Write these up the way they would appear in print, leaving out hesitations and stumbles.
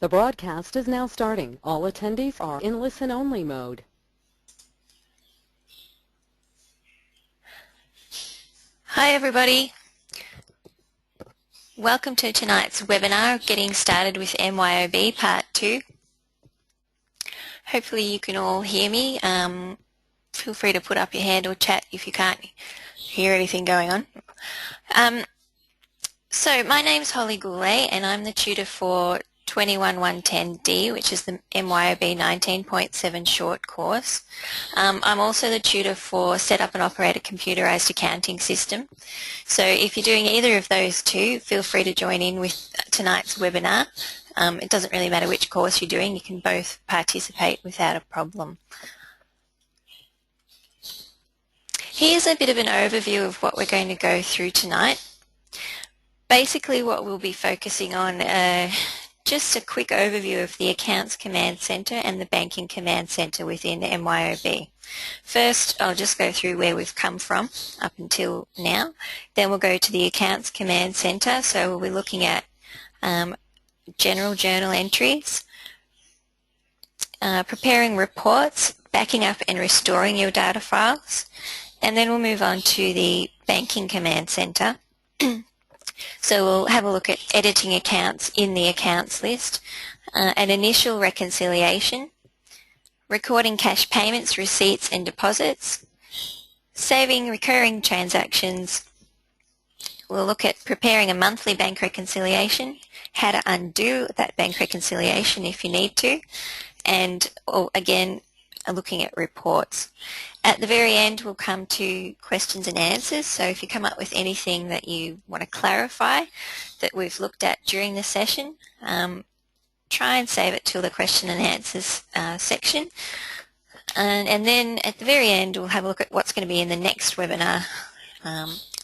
The broadcast is now starting. All attendees are in listen-only mode. Hi everybody. Welcome to tonight's webinar, Getting Started with MYOB Part 2. Hopefully you can all hear me. Feel free to put up your hand or chat if you can't hear anything going on. So my name's Holly Goulet and I'm the tutor for 21110D, which is the MYOB 19.7 short course. I'm also the tutor for Set Up and Operate a Computerized Accounting System. So if you're doing either of those two, feel free to join in with tonight's webinar. It doesn't really matter which course you're doing, you can both participate without a problem. Here's a bit of an overview of what we're going to go through tonight. Basically what we'll be focusing on just a quick overview of the Accounts Command Center and the Banking Command Center within MYOB. First, I'll just go through where we've come from up until now. Then we'll go to the Accounts Command Center, so we'll be looking at general journal entries, preparing reports, backing up and restoring your data files, and then we'll move on to the Banking Command Center. So we'll have a look at editing accounts in the accounts list, an initial reconciliation, recording cash payments, receipts and deposits, saving recurring transactions. We'll look at preparing a monthly bank reconciliation, how to undo that bank reconciliation if you need to, and again looking at reports. At the very end we'll come to questions and answers, so if you come up with anything that you want to clarify that we've looked at during the session, try and save it till the question and answers section. And then at the very end we'll have a look at what's going to be in the next webinar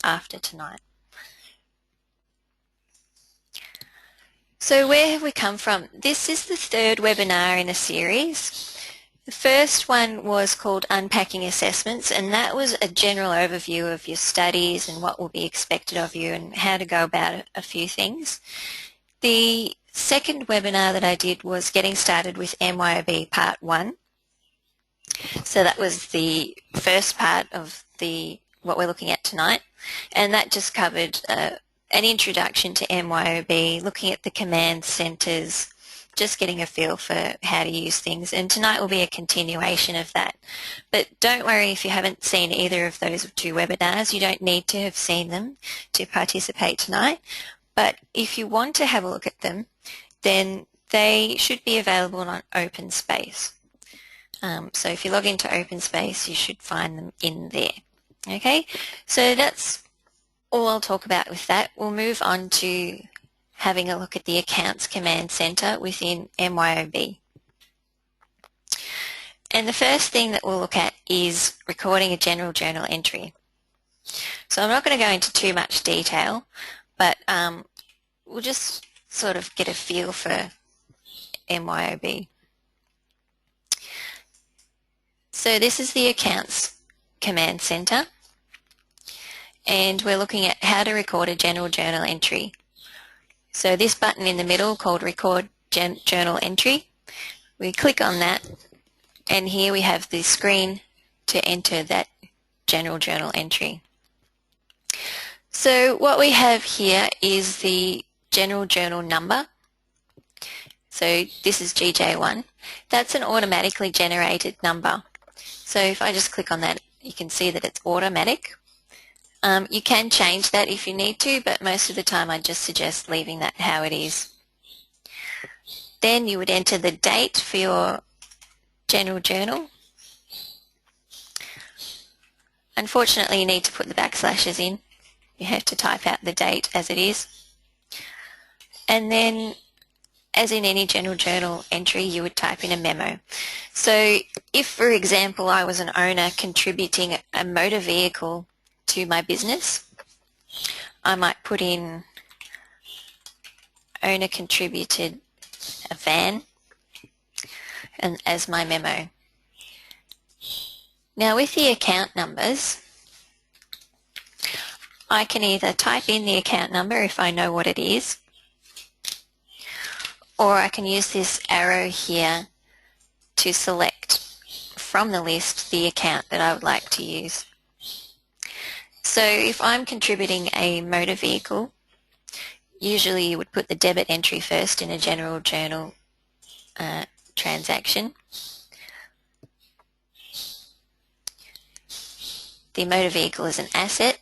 after tonight. So where have we come from? This is the third webinar in a series. The first one was called Unpacking Assessments, and that was a general overview of your studies and what will be expected of you and how to go about a few things. The second webinar that I did was Getting Started with MYOB Part 1. So that was the first part of what we're looking at tonight, and that just covered an introduction to MYOB, looking at the command centers, just getting a feel for how to use things, and tonight will be a continuation of that. But don't worry if you haven't seen either of those two webinars. You don't need to have seen them to participate tonight, but if you want to have a look at them, then they should be available on OpenSpace. So if you log into OpenSpace, you should find them in there. Okay, so that's all I'll talk about with that. We'll move on to having a look at the Accounts Command Center within MYOB. And the first thing that we'll look at is recording a general journal entry. So I'm not going to go into too much detail, but we'll just sort of get a feel for MYOB. So this is the Accounts Command Center, and we're looking at how to record a general journal entry. So this button in the middle called Record Journal Entry, we click on that, and here we have the screen to enter that general journal entry. So what we have here is the general journal number. So this is GJ1. That's an automatically generated number. So if I just click on that, you can see that it's automatic. You can change that if you need to, but most of the time I just suggest leaving that how it is. Then you would enter the date for your general journal. Unfortunately, you need to put the backslashes in. You have to type out the date as it is. And then, as in any general journal entry, you would type in a memo. So if, for example, I was an owner contributing a motor vehicle to my business, I might put in owner contributed a van and as my memo. Now with the account numbers, I can either type in the account number if I know what it is, or I can use this arrow here to select from the list the account that I would like to use. So if I'm contributing a motor vehicle, usually you would put the debit entry first in a general journal transaction. The motor vehicle is an asset,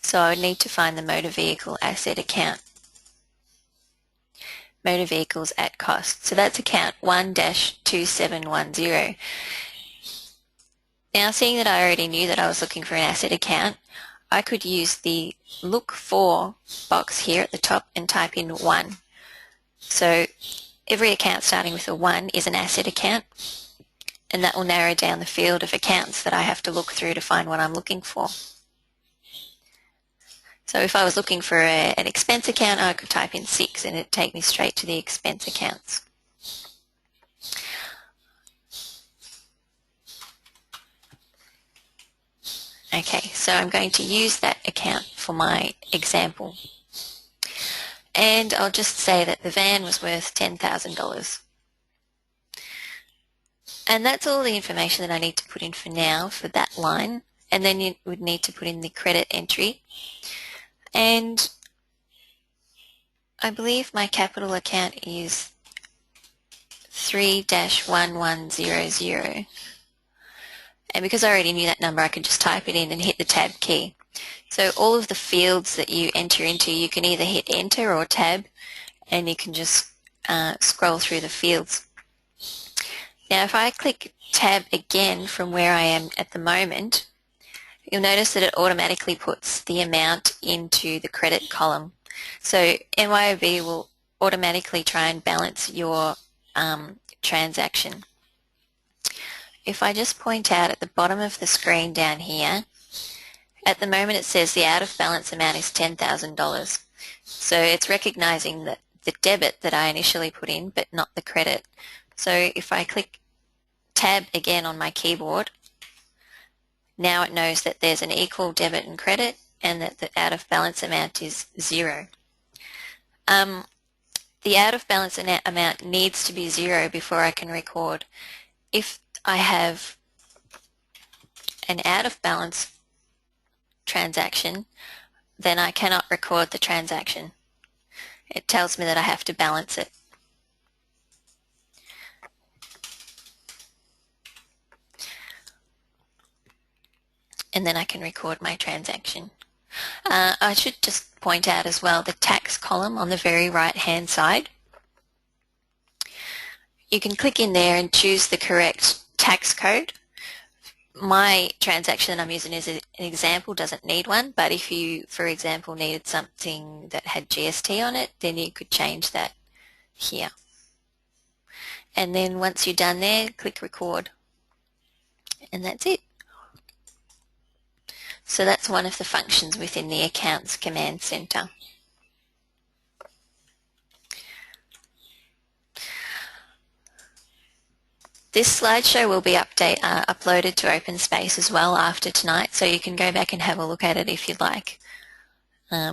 so I would need to find the motor vehicle asset account. Motor vehicles at cost. So that's account 1-2710. Now, seeing that I already knew that I was looking for an asset account, I could use the look for box here at the top and type in 1. So every account starting with a 1 is an asset account, and that will narrow down the field of accounts that I have to look through to find what I'm looking for. So if I was looking for an expense account, I could type in 6 and it'd take me straight to the expense accounts. Okay, so I'm going to use that account for my example. And I'll just say that the van was worth $10,000. And that's all the information that I need to put in for now for that line. And then you would need to put in the credit entry. And I believe my capital account is 3-1100. And because I already knew that number, I could just type it in and hit the tab key. So all of the fields that you enter into, you can either hit enter or tab, and you can just scroll through the fields. Now if I click tab again from where I am at the moment, you'll notice that it automatically puts the amount into the credit column. So MYOB will automatically try and balance your transaction. If I just point out at the bottom of the screen down here, at the moment it says the out of balance amount is $10,000. So it's recognizing that the debit that I initially put in, but not the credit. So if I click tab again on my keyboard, now it knows that there's an equal debit and credit and that the out of balance amount is 0. The out of balance amount needs to be 0 before I can record. If I have an out of balance transaction, then I cannot record the transaction. It tells me that I have to balance it. And then I can record my transaction. I should just point out as well the tax column on the very right hand side. You can click in there and choose the correct tax code. My transaction that I'm using as an example doesn't need one, but if you, for example, needed something that had GST on it, then you could change that here. And then once you're done there, click record. And that's it. So that's one of the functions within the Accounts Command Center. This slideshow will be uploaded to OpenSpace as well after tonight, so you can go back and have a look at it if you'd like.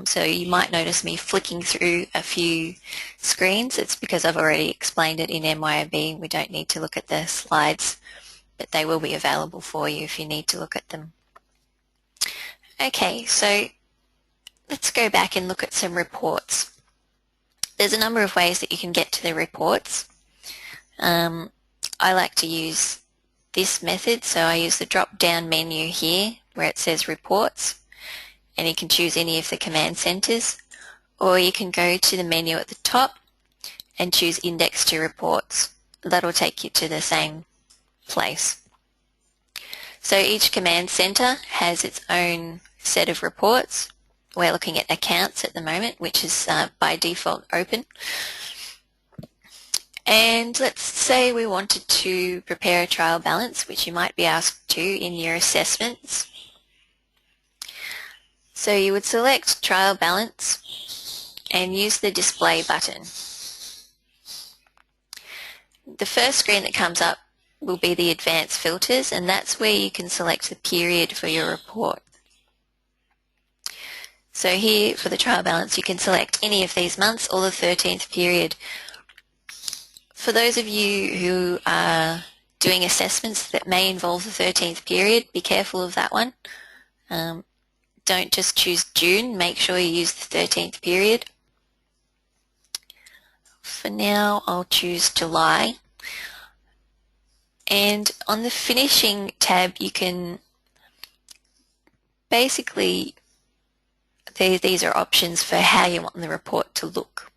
So you might notice me flicking through a few screens. It's because I've already explained it in MYOB. We don't need to look at the slides, but they will be available for you if you need to look at them. Okay, so let's go back and look at some reports. There's a number of ways that you can get to the reports. I like to use this method, so I use the drop-down menu here where it says reports, and you can choose any of the command centers, or you can go to the menu at the top and choose index to reports. That'll take you to the same place. So each command center has its own set of reports. We're looking at accounts at the moment, which is by default open. And let's say we wanted to prepare a trial balance, which you might be asked to in your assessments. So you would select trial balance and use the display button. The first screen that comes up will be the advanced filters, and that's where you can select the period for your report. So here for the trial balance you can select any of these months or the 13th period. For those of you who are doing assessments that may involve the 13th period, be careful of that one. Don't just choose June, make sure you use the 13th period. For now I'll choose July. And on the finishing tab you can basically, these are options for how you want the report to look.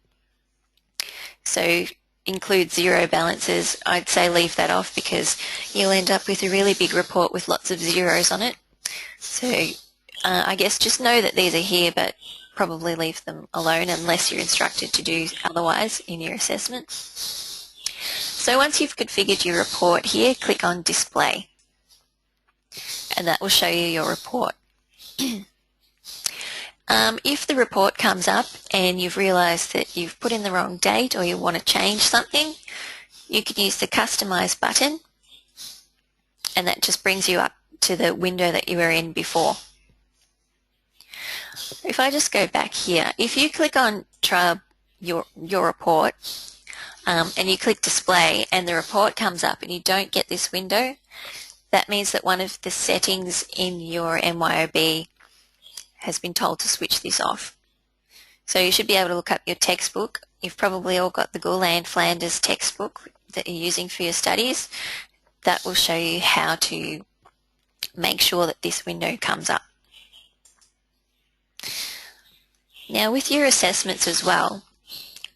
So include zero balances, I'd say leave that off because you'll end up with a really big report with lots of zeros on it. So I guess just know that these are here, but probably leave them alone unless you're instructed to do otherwise in your assessment. So once you've configured your report here, click on Display, and that will show you your report. If the report comes up and you've realised that you've put in the wrong date or you want to change something, you can use the Customise button, and that just brings you up to the window that you were in before. If I just go back here, if you click on your report and you click Display and the report comes up and you don't get this window, that means that one of the settings in your MYOB has been told to switch this off. So you should be able to look up your textbook. You've probably all got the Gouland Flanders textbook that you're using for your studies. That will show you how to make sure that this window comes up. Now with your assessments as well,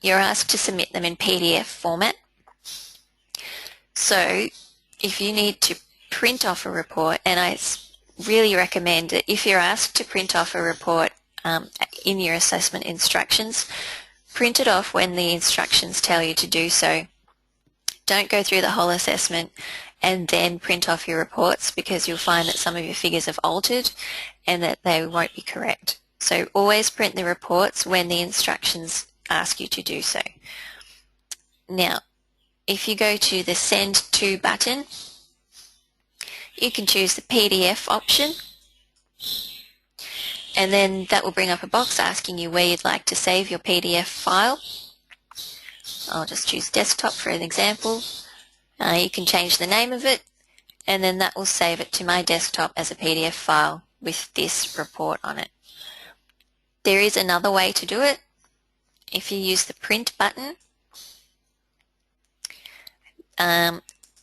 you're asked to submit them in PDF format. So if you need to print off a report, and I really recommend that if you're asked to print off a report in your assessment instructions, print it off when the instructions tell you to do so. Don't go through the whole assessment and then print off your reports, because you'll find that some of your figures have altered and that they won't be correct. So always print the reports when the instructions ask you to do so. Now, if you go to the Send To button, you can choose the PDF option, and then that will bring up a box asking you where you'd like to save your PDF file. I'll just choose desktop for an example. You can change the name of it, and then that will save it to my desktop as a PDF file with this report on it. There is another way to do it. If you use the Print button,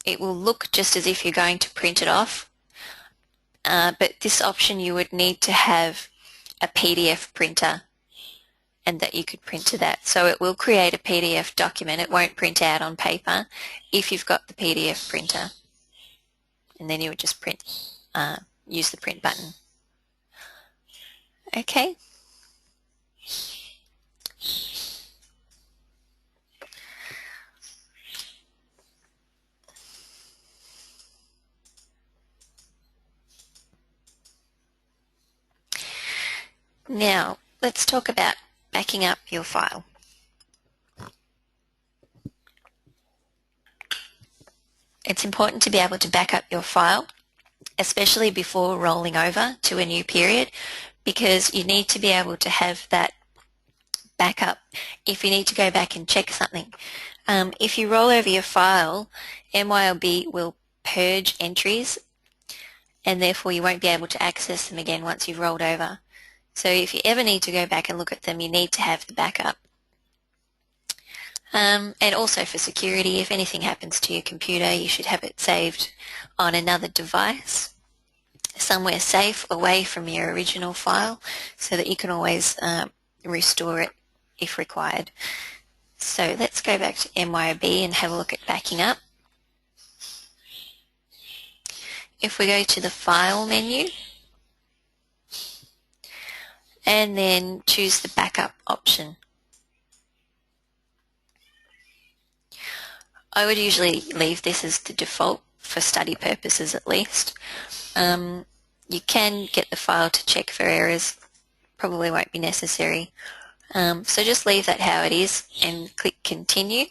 it will look just as if you're going to print it off, but this option you would need to have a PDF printer, and that you could print to that. So it will create a PDF document. It won't print out on paper if you've got the PDF printer, and then you would just print, use the Print button. Okay. Now, let's talk about backing up your file. It's important to be able to back up your file, especially before rolling over to a new period, because you need to be able to have that backup if you need to go back and check something. If you roll over your file, MYOB will purge entries, and therefore you won't be able to access them again once you've rolled over. So if you ever need to go back and look at them, you need to have the backup. And also for security, if anything happens to your computer, you should have it saved on another device, somewhere safe away from your original file, so that you can always restore it if required. So let's go back to MYOB and have a look at backing up. If we go to the File menu, and then choose the Backup option. I would usually leave this as the default for study purposes at least. You can get the file to check for errors, probably won't be necessary. So just leave that how it is and click Continue.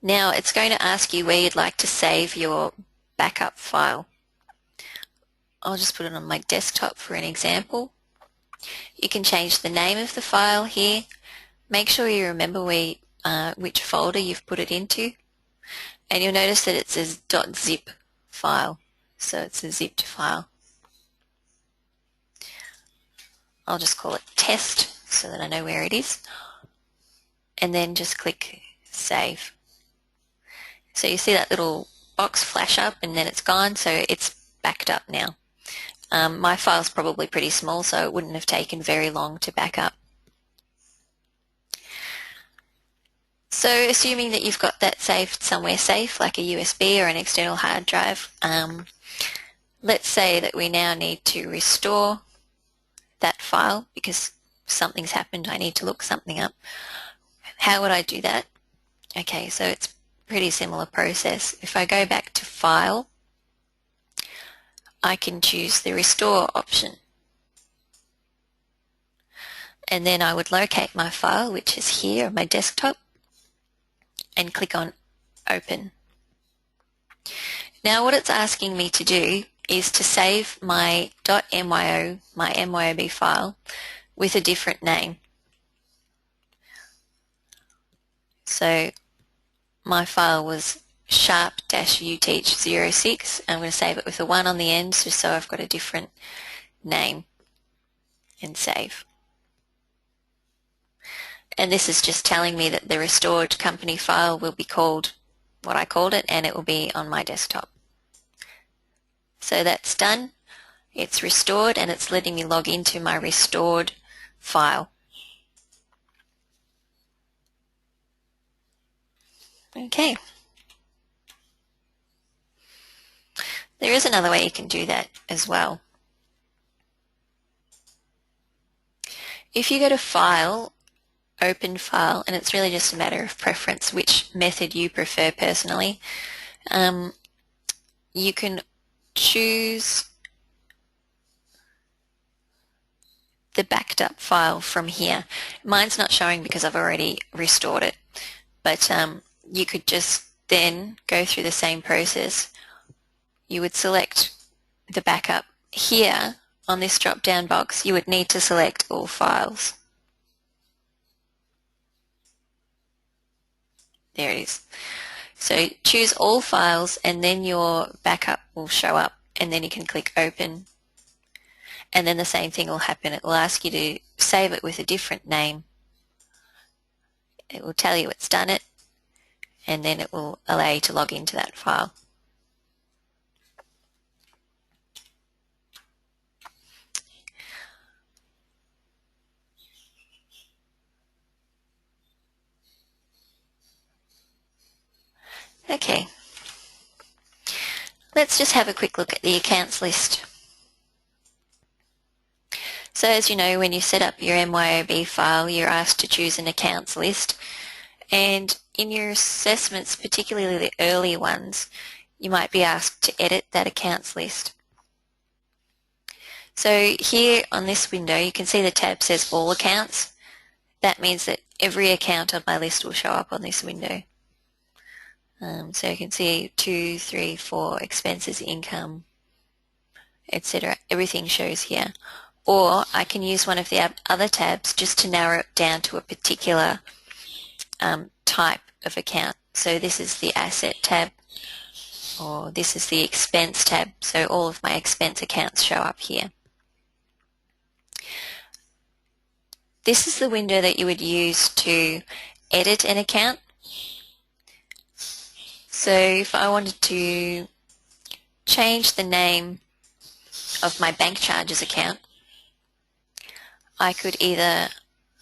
Now it's going to ask you where you'd like to save your backup file. I'll just put it on my desktop for an example. You can change the name of the file here. Make sure you remember which folder you've put it into. And you'll notice that it says .zip file, so it's a zipped file. I'll just call it test so that I know where it is. And then just click save. So you see that little box flash up and then it's gone, so it's backed up now. My file's probably pretty small, so it wouldn't have taken very long to back up. So assuming that you've got that saved somewhere safe, like a USB or an external hard drive, let's say that we now need to restore that file because something's happened, I need to look something up. How would I do that? Okay, so it's a pretty similar process. If I go back to File, I can choose the Restore option. And then I would locate my file, which is here on my desktop, and click on Open. Now what it's asking me to do is to save my .myo, my MYOB file, with a different name. So my file was sharp-uteach06. I'm going to save it with a 1 on the end just so I've got a different name, and save. And this is just telling me that the restored company file will be called what I called it, and it will be on my desktop. So that's done. It's restored and it's letting me log into my restored file. Okay. There is another way you can do that as well. If you go to File, Open File, and it's really just a matter of preference which method you prefer personally, you can choose the backed up file from here. Mine's not showing because I've already restored it, but you could just then go through the same process. You would select the backup. Here on this drop down box you would need to select all files. There it is. So choose all files and then your backup will show up, and then you can click Open, and then the same thing will happen. It will ask you to save it with a different name. It will tell you it's done it, and then it will allow you to log into that file. Okay, let's just have a quick look at the accounts list. So as you know, when you set up your MYOB file, you're asked to choose an accounts list, and in your assessments, particularly the early ones, you might be asked to edit that accounts list. So here on this window you can see the tab says All Accounts. That means that every account on my list will show up on this window. So you can see 2, 3, 4 expenses, income, etc. Everything shows here. Or I can use one of the other tabs just to narrow it down to a particular type of account. So this is the Asset tab, or this is the Expense tab. So all of my expense accounts show up here. This is the window that you would use to edit an account. So if I wanted to change the name of my bank charges account, I could either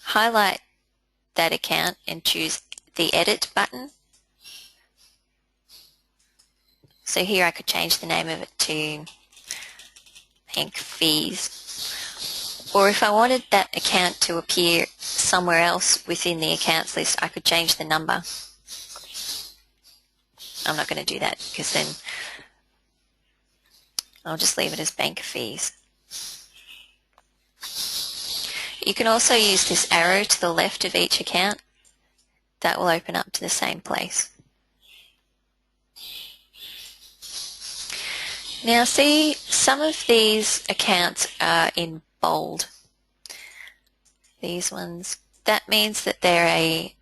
highlight that account and choose the Edit button. So here I could change the name of it to Bank Fees. Or if I wanted that account to appear somewhere else within the accounts list, I could change the number. I'm not going to do that because then I'll just leave it as Bank Fees. You can also use this arrow to the left of each account. That will open up to the same place. Now see, some of these accounts are in bold. These ones, that means that they're a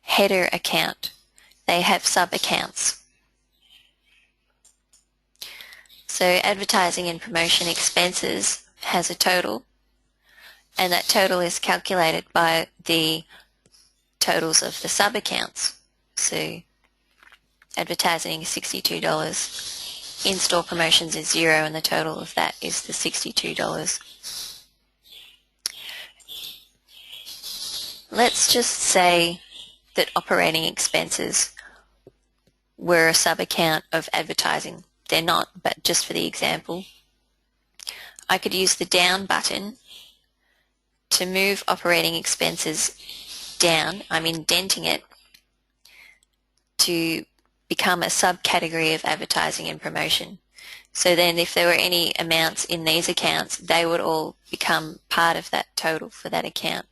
header account. They have sub-accounts. So advertising and promotion expenses has a total, and that total is calculated by the totals of the sub-accounts. So advertising is $62, in-store promotions is 0, and the total of that is the $62. Let's just say that operating expenses were a sub-account of advertising. They're not, but just for the example, I could use the down button to move operating expenses down. I'm indenting it to become a subcategory of advertising and promotion. So then if there were any amounts in these accounts, they would all become part of that total for that account.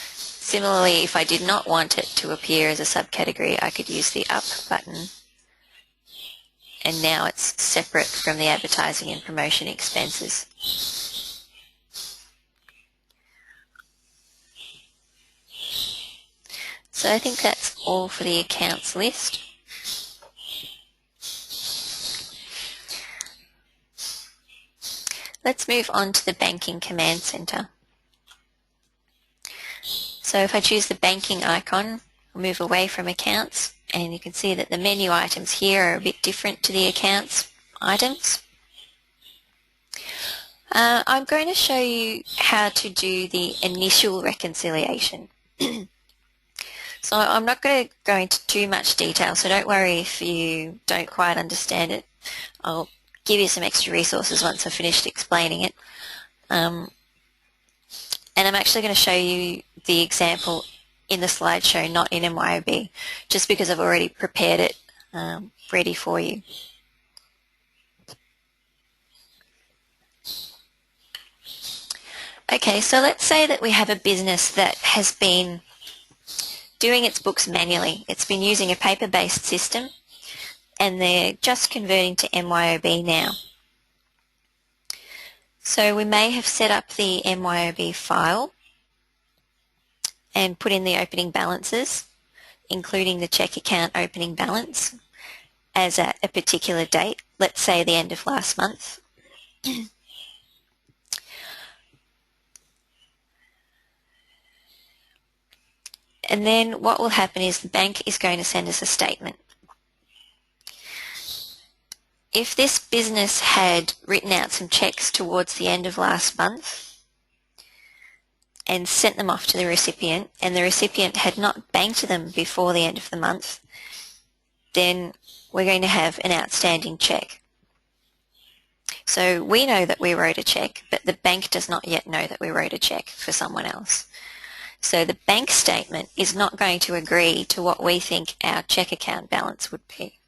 Similarly, if I did not want it to appear as a subcategory, I could use the up button, and now it's separate from the advertising and promotion expenses. So I think that's all for the accounts list. Let's move on to the banking command center. So if I choose the banking icon, I'll move away from accounts, and you can see that the menu items here are a bit different to the accounts items. I'm going to show you how to do the initial reconciliation. So I'm not going to go into too much detail, so don't worry if you don't quite understand it. I'll give you some extra resources once I've finished explaining it. And I'm actually going to show you the example in the slideshow, not in MYOB, just because I've already prepared it ready for you. Okay, so let's say that we have a business that has been doing its books manually. It's been using a paper-based system, and they're just converting to MYOB now. So we may have set up the MYOB file and put in the opening balances, including the check account opening balance as at a particular date, let's say the end of last month. And then what will happen is the bank is going to send us a statement. If this business had written out some checks towards the end of last month and sent them off to the recipient, and the recipient had not banked them before the end of the month, then we're going to have an outstanding check. So we know that we wrote a check, but the bank does not yet know that we wrote a check for someone else. So the bank statement is not going to agree to what we think our check account balance would be.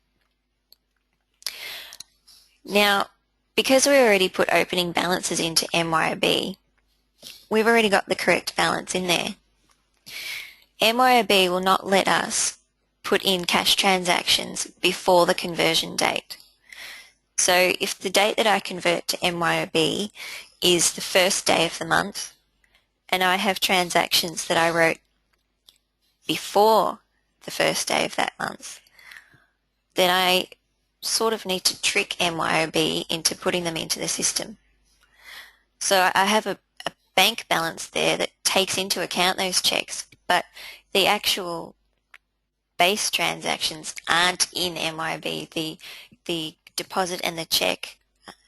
Now, because we already put opening balances into MYOB, we've already got the correct balance in there. MYOB will not let us put in cash transactions before the conversion date. So if the date that I convert to MYOB is the first day of the month, and I have transactions that I wrote before the first day of that month, then I sort of need to trick MYOB into putting them into the system. So I have a bank balance there that takes into account those checks, but the actual base transactions aren't in MYOB. The deposit and the check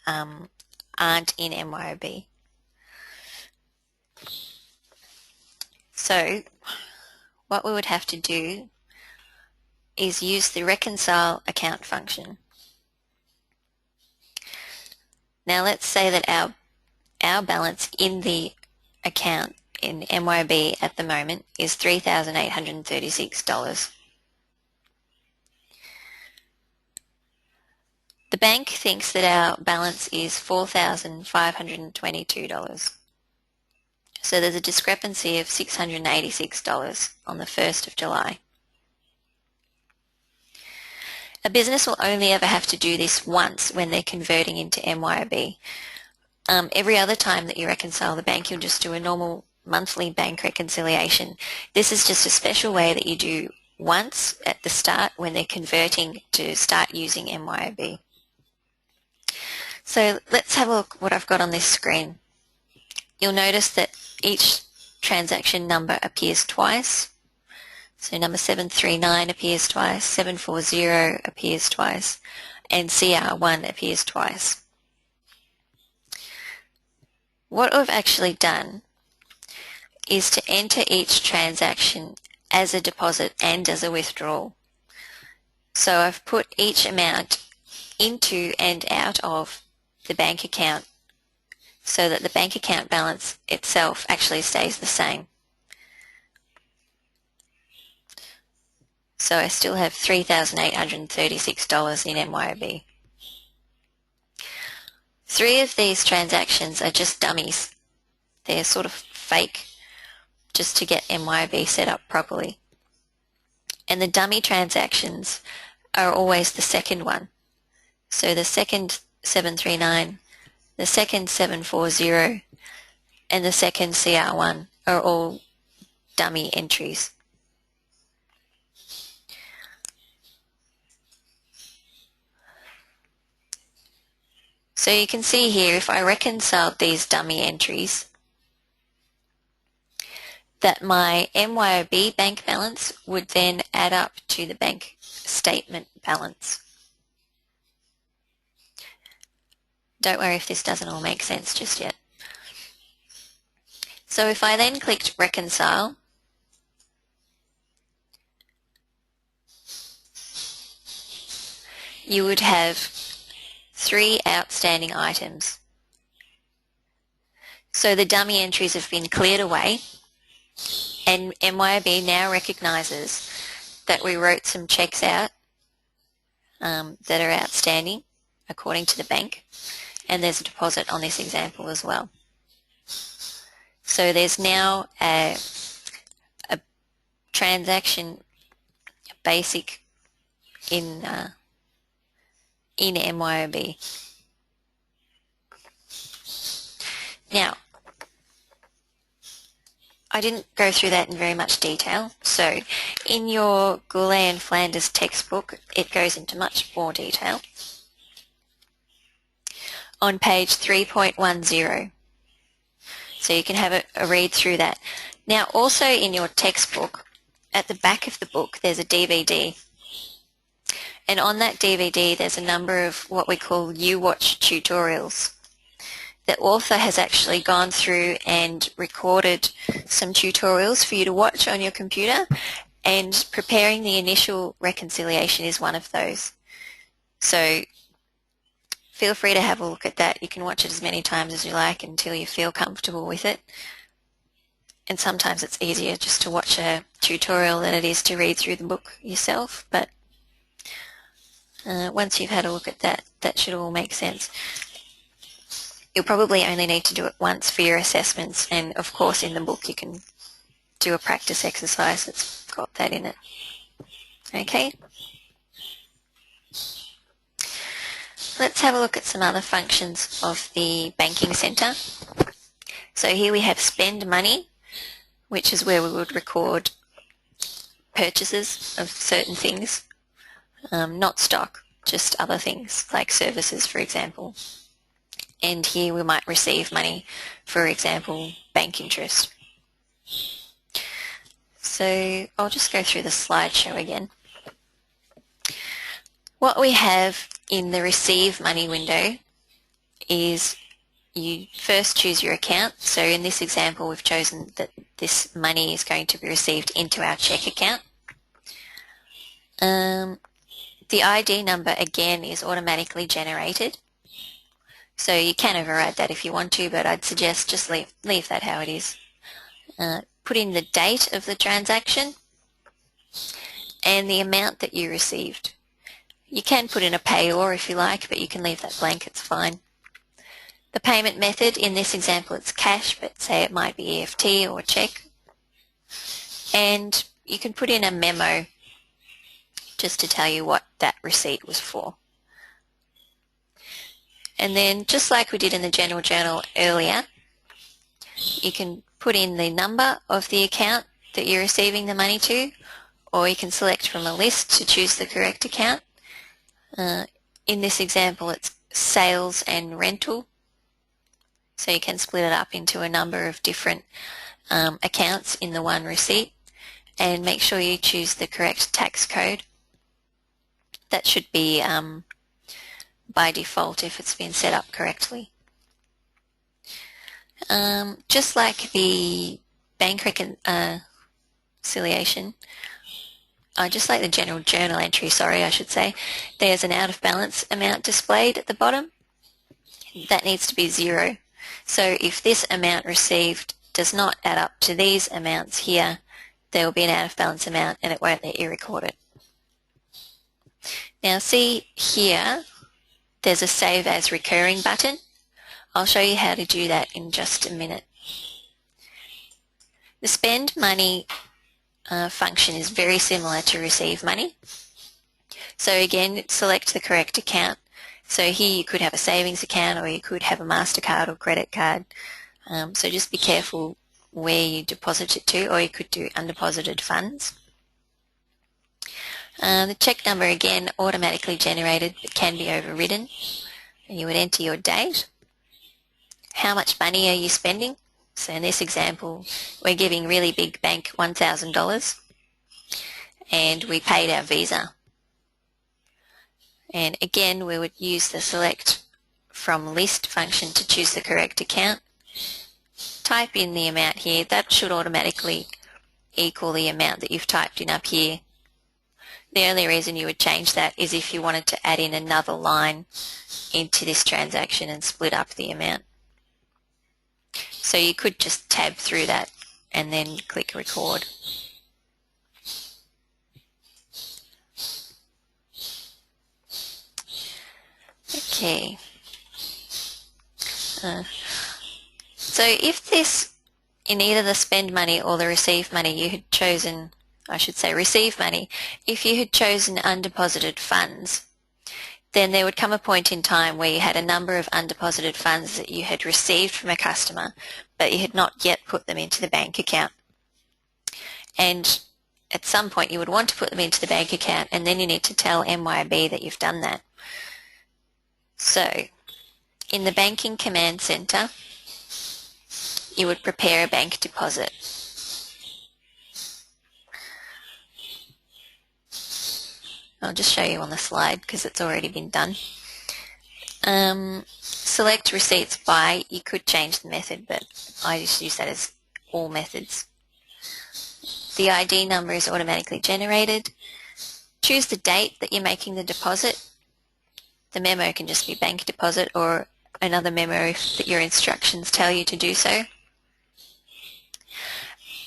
aren't in MYOB. So what we would have to do is use the reconcile account function. Now let's say that our balance in the account in MYOB at the moment is $3,836. The bank thinks that our balance is $4,522. So there's a discrepancy of $686 on the 1st of July. A business will only ever have to do this once when they're converting into MYOB. Every other time that you reconcile the bank, you'll just do a normal monthly bank reconciliation. This is just a special way that you do once at the start when they're converting to start using MYOB. So let's have a look what I've got on this screen. You'll notice that each transaction number appears twice. So number 739 appears twice, 740 appears twice, and CR1 appears twice. What I've actually done is to enter each transaction as a deposit and as a withdrawal. So I've put each amount into and out of the bank account so that the bank account balance itself actually stays the same. So I still have $3,836 in MYOB. 3 of these transactions are just dummies. They're sort of fake, just to get MYOB set up properly. And the dummy transactions are always the second one. So the second 739, the second 740, and the second CR1 are all dummy entries. So you can see here, if I reconciled these dummy entries, that my MYOB bank balance would then add up to the bank statement balance. Don't worry if this doesn't all make sense just yet. So if I then clicked reconcile, you would have 3 outstanding items. So the dummy entries have been cleared away, and MYOB now recognises that we wrote some checks out that are outstanding according to the bank, and there's a deposit on this example as well. So there's now a transaction basic in MYOB. Now, I didn't go through that in very much detail, so in your Goulet and Flanders textbook it goes into much more detail on page 3.10. So you can have a read through that. Now also in your textbook, at the back of the book there's a DVD. And on that DVD there's a number of what we call U-Watch tutorials. The author has actually gone through and recorded some tutorials for you to watch on your computer, and preparing the initial reconciliation is one of those. So feel free to have a look at that. You can watch it as many times as you like until you feel comfortable with it. And sometimes it's easier just to watch a tutorial than it is to read through the book yourself, but once you've had a look at that, that should all make sense. You'll probably only need to do it once for your assessments, and of course in the book you can do a practice exercise that's got that in it. Okay? Let's have a look at some other functions of the banking centre. So here we have spend money, which is where we would record purchases of certain things, not stock, just other things like services, for example. And here we might receive money, for example, bank interest. So I'll just go through the slideshow again. What we have in the receive money window is you first choose your account. So in this example we've chosen that this money is going to be received into our check account. The ID number again is automatically generated. So you can override that if you want to, but I'd suggest just leave that how it is. Put in the date of the transaction and the amount that you received. You can put in a payor if you like, but you can leave that blank, it's fine. The payment method, in this example it's cash, but say it might be EFT or check. And you can put in a memo just to tell you what that receipt was for. And then just like we did in the general journal earlier, you can put in the number of the account that you're receiving the money to, or you can select from a list to choose the correct account. In this example, it's sales and rental, so you can split it up into a number of different accounts in the one receipt, and make sure you choose the correct tax code. That should be by default if it's been set up correctly. Just like the bank reconciliation, just like the general journal entry, I should say, there's an out of balance amount displayed at the bottom. That needs to be 0. So if this amount received does not add up to these amounts here, there will be an out of balance amount and it won't let you record it. Now see here, there's a Save as Recurring button. I'll show you how to do that in just a minute. The spend money function is very similar to receive money. So again, select the correct account. So here you could have a savings account, or you could have a MasterCard or credit card. So just be careful where you deposit it to, or you could do undeposited funds. The check number, again, automatically generated, but can be overridden. You would enter your date. How much money are you spending? So in this example, we're giving really big bank $1,000 and we paid our Visa. And again, we would use the select from list function to choose the correct account. Type in the amount here. That should automatically equal the amount that you've typed in up here. The only reason you would change that is if you wanted to add in another line into this transaction and split up the amount. So you could just tab through that and then click record. Okay. So if this, in either the spend money or the receive money, you had chosen, I should say receive money, if you had chosen undeposited funds, then there would come a point in time where you had a number of undeposited funds that you had received from a customer, but you had not yet put them into the bank account. And at some point you would want to put them into the bank account, and then you need to tell MYOB that you've done that. So in the Banking Command Center, you would prepare a bank deposit. I'll just show you on the slide because it's already been done. Select receipts by, you could change the method, but I just use that as all methods. The ID number is automatically generated. Choose the date that you're making the deposit. The memo can just be bank deposit or another memo if your instructions tell you to do so.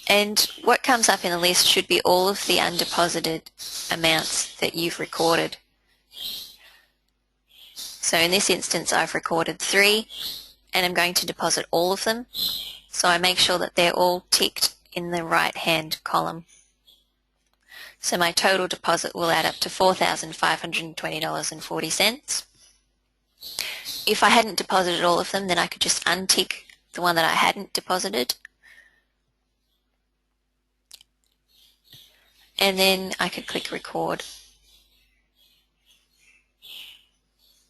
And what comes up in the list should be all of the undeposited amounts that you've recorded. So in this instance, I've recorded 3 and I'm going to deposit all of them. So I make sure that they're all ticked in the right-hand column. So my total deposit will add up to $4,520.40. If I hadn't deposited all of them, then I could just untick the one that I hadn't deposited. And then I could click record.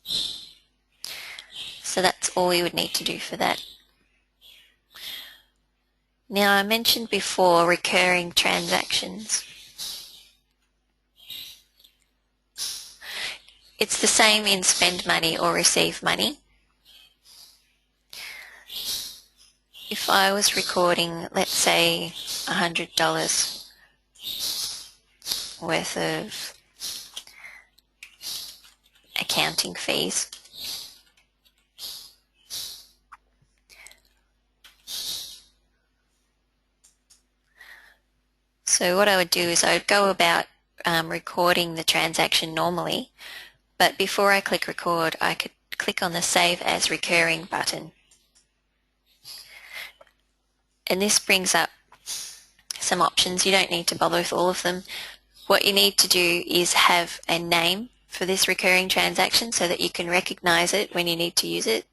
So that's all you would need to do for that. Now I mentioned before recurring transactions. It's the same in spend money or receive money. If I was recording, let's say, $100 worth of accounting fees, so what I would do is I would go about recording the transaction normally, but before I click record I could click on the Save as Recurring button, and this brings up some options. You don't need to bother with all of them. what you need to do is have a name for this recurring transaction so that you can recognize it when you need to use it.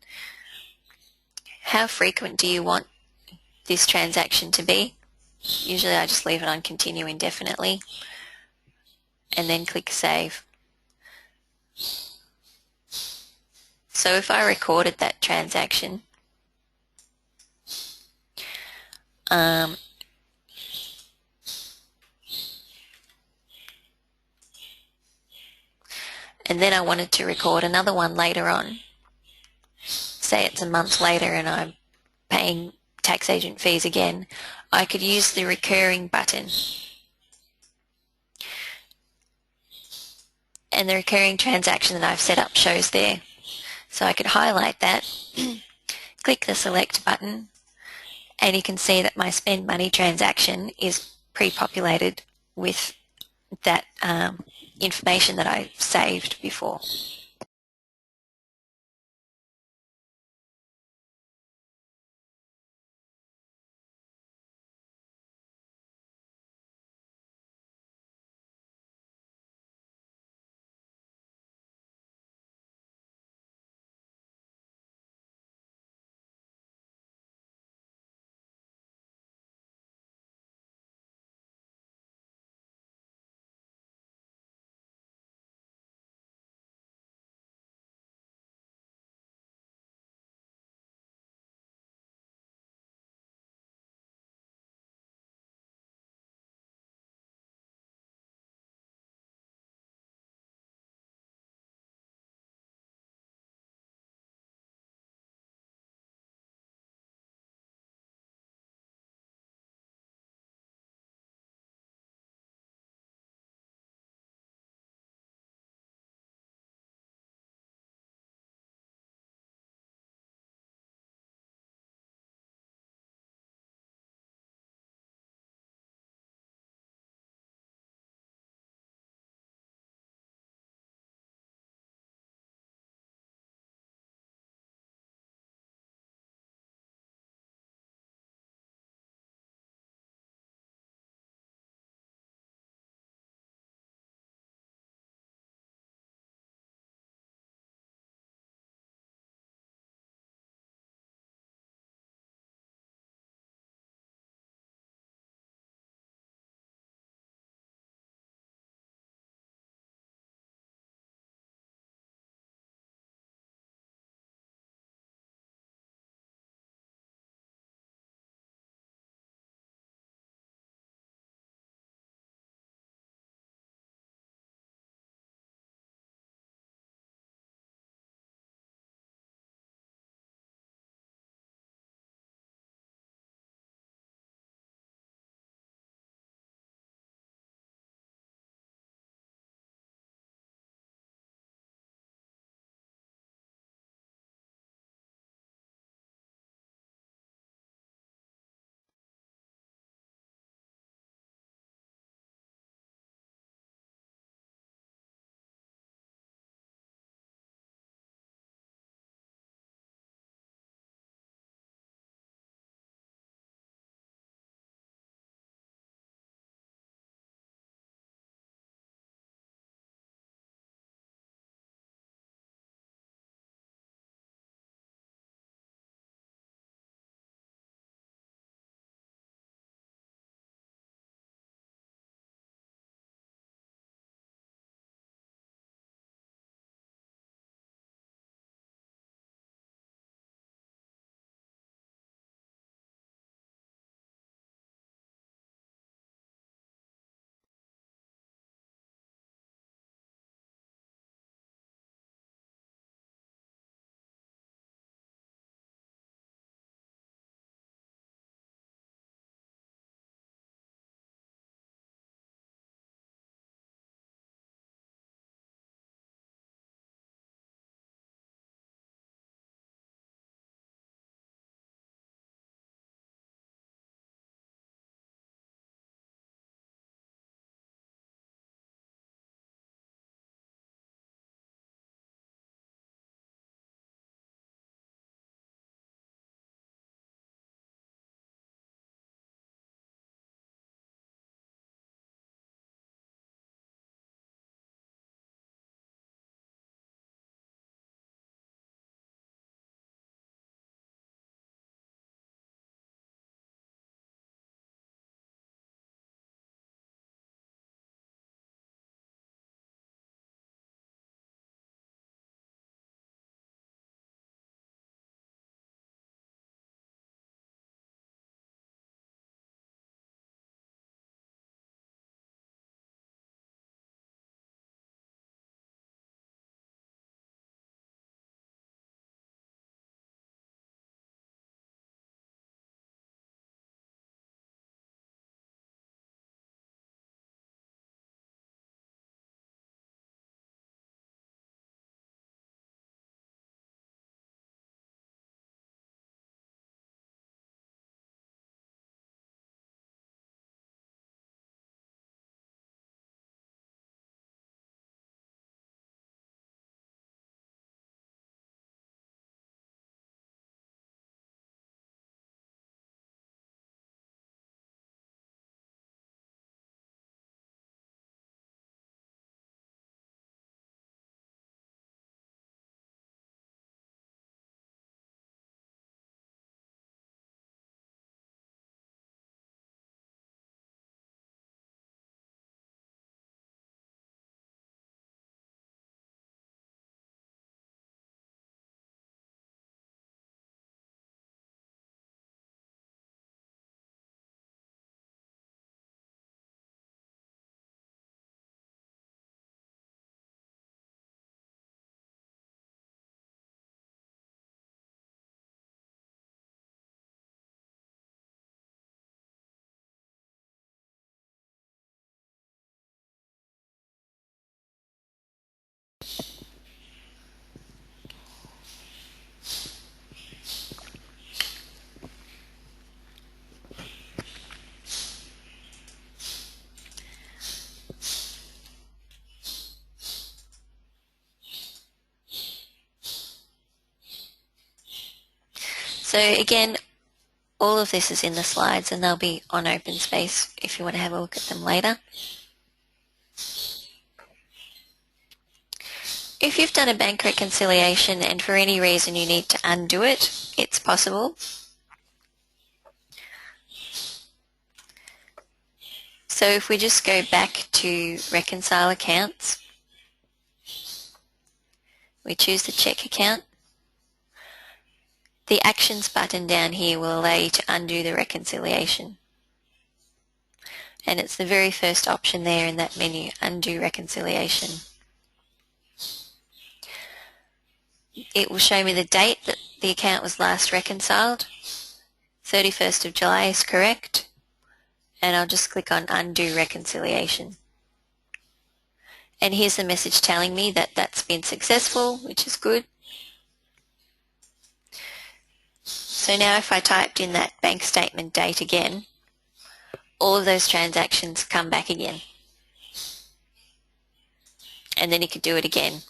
How frequent do you want this transaction to be? Usually I just leave it on continue indefinitely and then click save. So if I recorded that transaction, and then I wanted to record another one later on, say it's a month later and I'm paying tax agent fees again, I could use the recurring button. And the recurring transaction that I've set up shows there. So I could highlight that, click the select button, and you can see that my spend money transaction is pre-populated with that information that I saved before. So again, all of this is in the slides and they'll be on OpenSpace if you want to have a look at them later. If you've done a bank reconciliation and for any reason you need to undo it, it's possible. So if we just go back to reconcile accounts, we choose the check account. The actions button down here will allow you to undo the reconciliation. And it's the very first option there in that menu, undo reconciliation. It will show me the date that the account was last reconciled. 31st of July is correct. And I'll just click on undo reconciliation. And here's the message telling me that that's been successful, which is good. So now if I typed in that bank statement date again, all of those transactions come back again. And then you could do it again.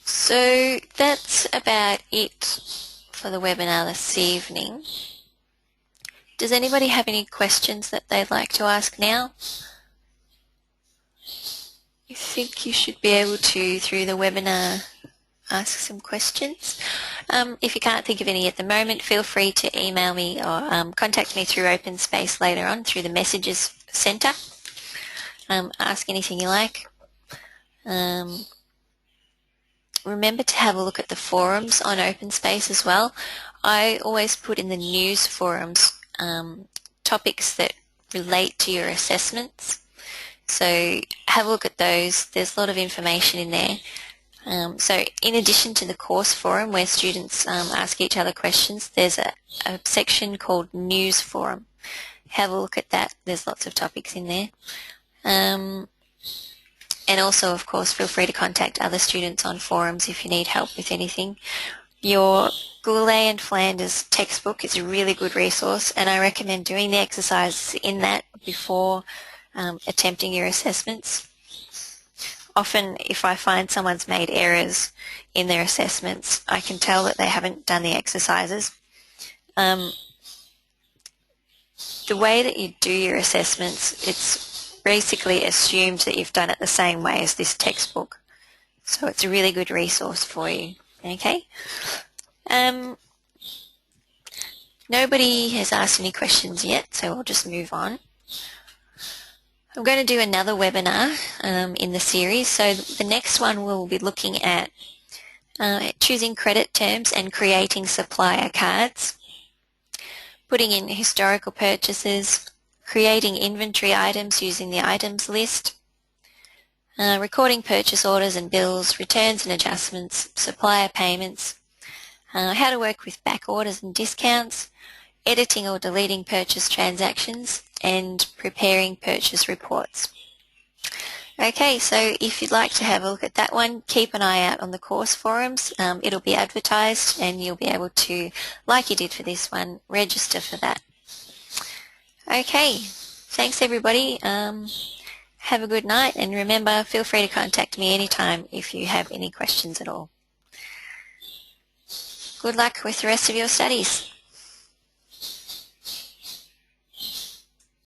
So that's about it for the webinar this evening. Does anybody have any questions that they'd like to ask now? I think you should be able to, through the webinar, ask some questions. If you can't think of any at the moment, feel free to email me or contact me through OpenSpace later on through the Messages Centre. Ask anything you like. Remember to have a look at the forums on OpenSpace as well. I always put in the news forums topics that relate to your assessments. So have a look at those. There's a lot of information in there. So in addition to the course forum where students ask each other questions, there's a section called News Forum. Have a look at that. There's lots of topics in there. And also, of course, feel free to contact other students on forums if you need help with anything. Your Goulet and Flanders textbook is a really good resource, and I recommend doing the exercises in that before attempting your assessments. Often, if I find someone's made errors in their assessments, I can tell that they haven't done the exercises. The way that you do your assessments, it's basically assumed that you've done it the same way as this textbook. So it's a really good resource for you. Okay? Nobody has asked any questions yet, so I'll just move on. I'm going to do another webinar in the series. So the next one we'll be looking at choosing credit terms and creating supplier cards, putting in historical purchases, creating inventory items using the items list, recording purchase orders and bills, returns and adjustments, supplier payments, how to work with back orders and discounts, editing or deleting purchase transactions, and preparing purchase reports. Okay, so if you'd like to have a look at that one, keep an eye out on the course forums. It'll be advertised and you'll be able to, like you did for this one, register for that. Okay, thanks everybody. Have a good night, and remember, feel free to contact me anytime if you have any questions at all. Good luck with the rest of your studies.